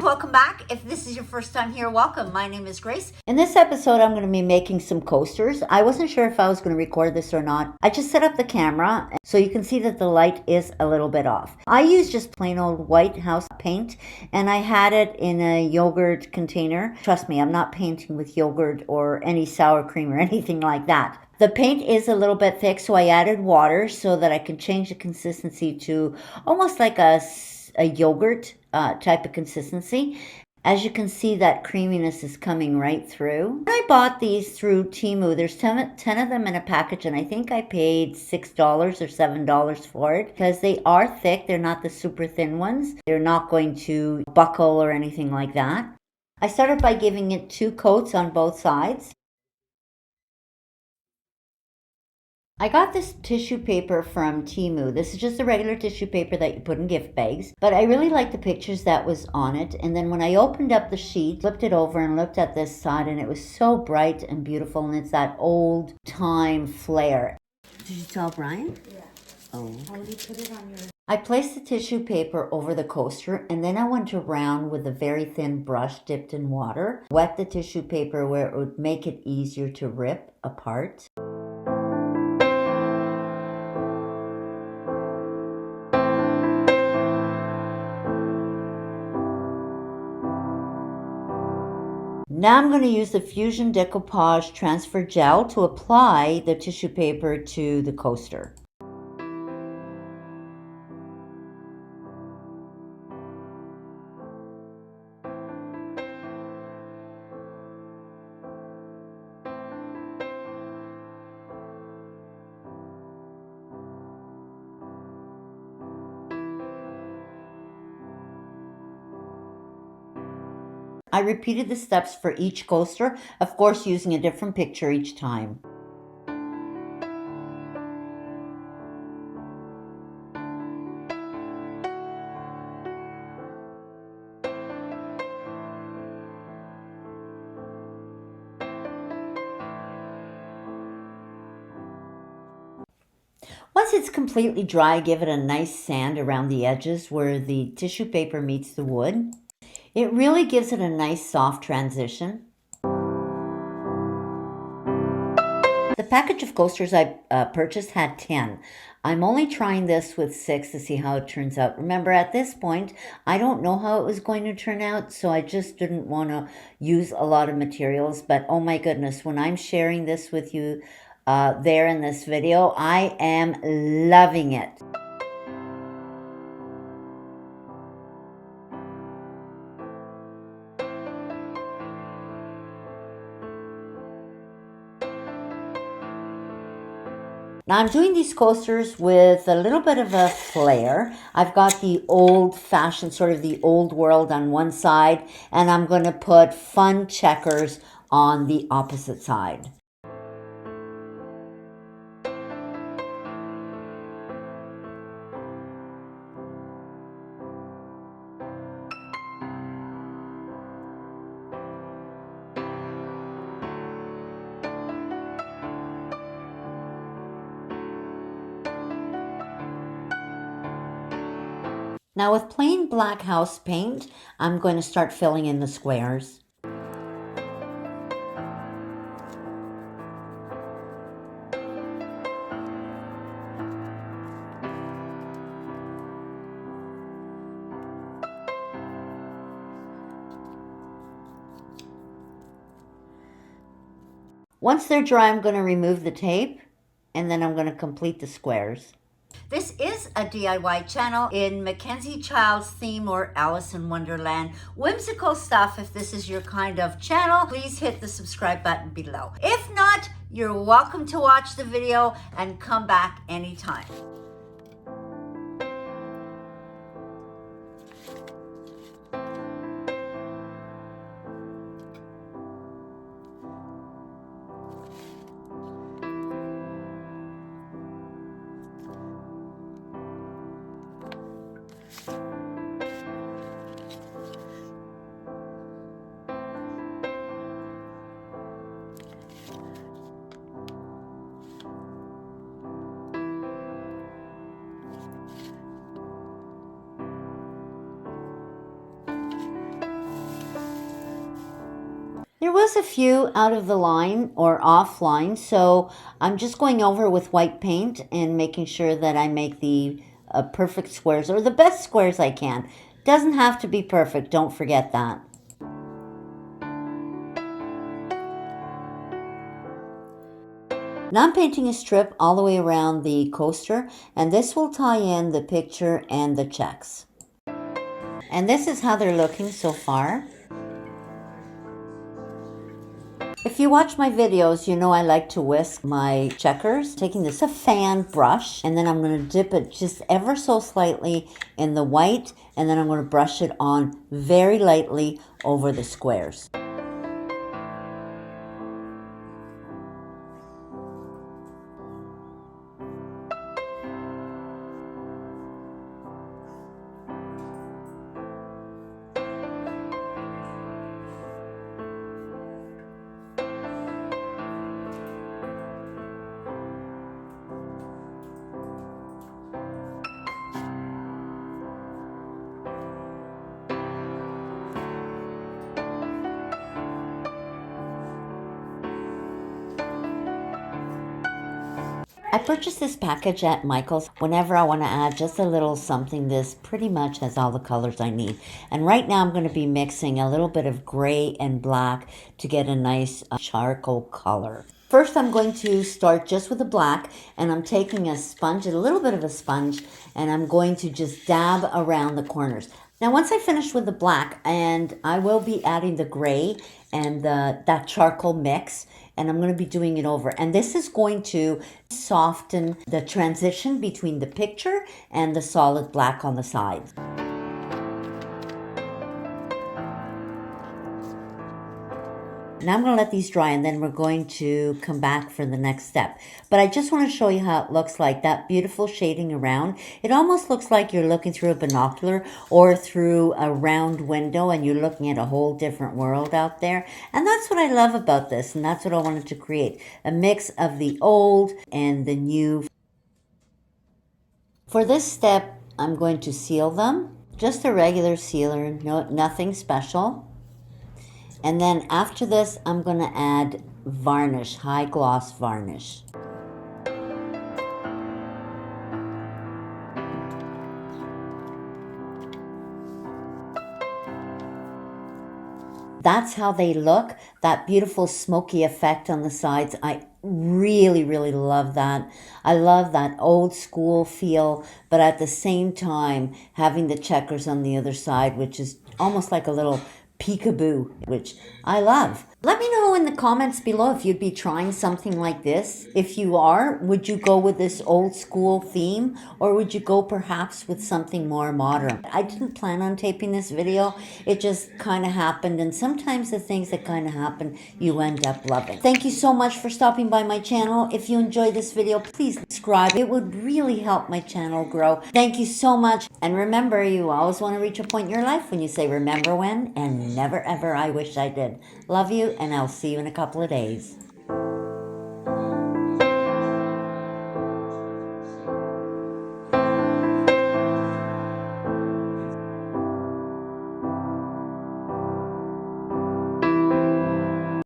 welcome back. If this is your first time here, welcome. My name is Grace. In this episode, I'm going to be making some coasters. I wasn't sure if I was going to record this or not. I just set up the camera so you can see that the light is a little bit off. I used just plain old white house paint, and I had it in a yogurt container. Trust me, I'm not painting with yogurt or any sour cream or anything like that. The paint is a little bit thick, so I added water so that I can change the consistency to almost like a yogurt type of consistency. As you can see, that creaminess is coming right through. I bought these through Temu. There's 10 of them in a package, and I think I paid $6 or $7 for it because they are thick. They're not the super thin ones. They're not going to buckle or anything like that. I started by giving it 2 coats on both sides. I got this tissue paper from Temu. This is just a regular tissue paper that you put in gift bags, but I really liked the pictures that was on it. And then when I opened up the sheet, flipped it over and looked at this side, and it was so bright and beautiful, and it's that old time flair. Did you tell Brian? Yeah. Oh. How would you put it on your... I placed the tissue paper over the coaster, and then I went around with a very thin brush dipped in water, wet the tissue paper where it would make it easier to rip apart. Now I'm going to use the Fusion Decoupage Transfer Gel to apply the tissue paper to the coaster. I repeated the steps for each coaster, of course using a different picture each time. Once it's completely dry, give it a nice sand around the edges where the tissue paper meets the wood. It really gives it a nice soft transition. The package of coasters I purchased had 10. I'm only trying this with 6 to see how it turns out. Remember, at this point, I don't know how it was going to turn out, so I just didn't want to use a lot of materials. But oh my goodness, when I'm sharing this with you there in this video, I am loving it. Now I'm doing these coasters with a little bit of a flair. I've got the old-fashioned, sort of the old world on one side, and I'm going to put fun checkers on the opposite side. Now with plain black house paint, I'm going to start filling in the squares. Once they're dry, I'm going to remove the tape, and then I'm going to complete the squares. This is a DIY channel in Mackenzie Child's theme or Alice in Wonderland. Whimsical stuff. If this is your kind of channel, please hit the subscribe button below. If not, you're welcome to watch the video and come back anytime. There was a few out of the line or offline, so I'm just going over with white paint and making sure that I make the perfect squares, or the best squares I can. Doesn't have to be perfect, don't forget that. Now I'm painting a strip all the way around the coaster, and this will tie in the picture and the checks. And this is how they're looking so far. If you watch my videos, you know I like to whisk my checkers. Taking this a fan brush, and then I'm going to dip it just ever so slightly in the white, and then I'm going to brush it on very lightly over the squares. I purchased this package at Michael's whenever I want to add just a little something. This pretty much has all the colors I need. And right now I'm going to be mixing a little bit of gray and black to get a nice charcoal color. First I'm going to start just with the black, and I'm taking a sponge, a little bit of a sponge, and I'm going to just dab around the corners. Now once I finish with the black, and I will be adding the gray and that charcoal mix, and I'm going to be doing it over. And this is going to soften the transition between the picture and the solid black on the sides. Now I'm going to let these dry, and then we're going to come back for the next step. But I just want to show you how it looks like, that beautiful shading around. It almost looks like you're looking through a binocular or through a round window, and you're looking at a whole different world out there. And that's what I love about this, and that's what I wanted to create. A mix of the old and the new. For this step, I'm going to seal them. Just a regular sealer, nothing special. And then after this, I'm going to add varnish, high gloss varnish. That's how they look, that beautiful smoky effect on the sides. I really, really love that. I love that old school feel, but at the same time, having the checkers on the other side, which is almost like a little peekaboo, which I love. Let me know in the comments below if you'd be trying something like this. If you are, would you go with this old school theme, or would you go perhaps with something more modern? I didn't plan on taping this video. It just kind of happened, and sometimes the things that kind of happen, you end up loving. Thank you so much for stopping by my channel. If you enjoyed this video, please subscribe. It would really help my channel grow. Thank you so much. And remember, you always want to reach a point in your life when you say, remember when, and never ever I wish I did. Love you, and I'll see you in a couple of days.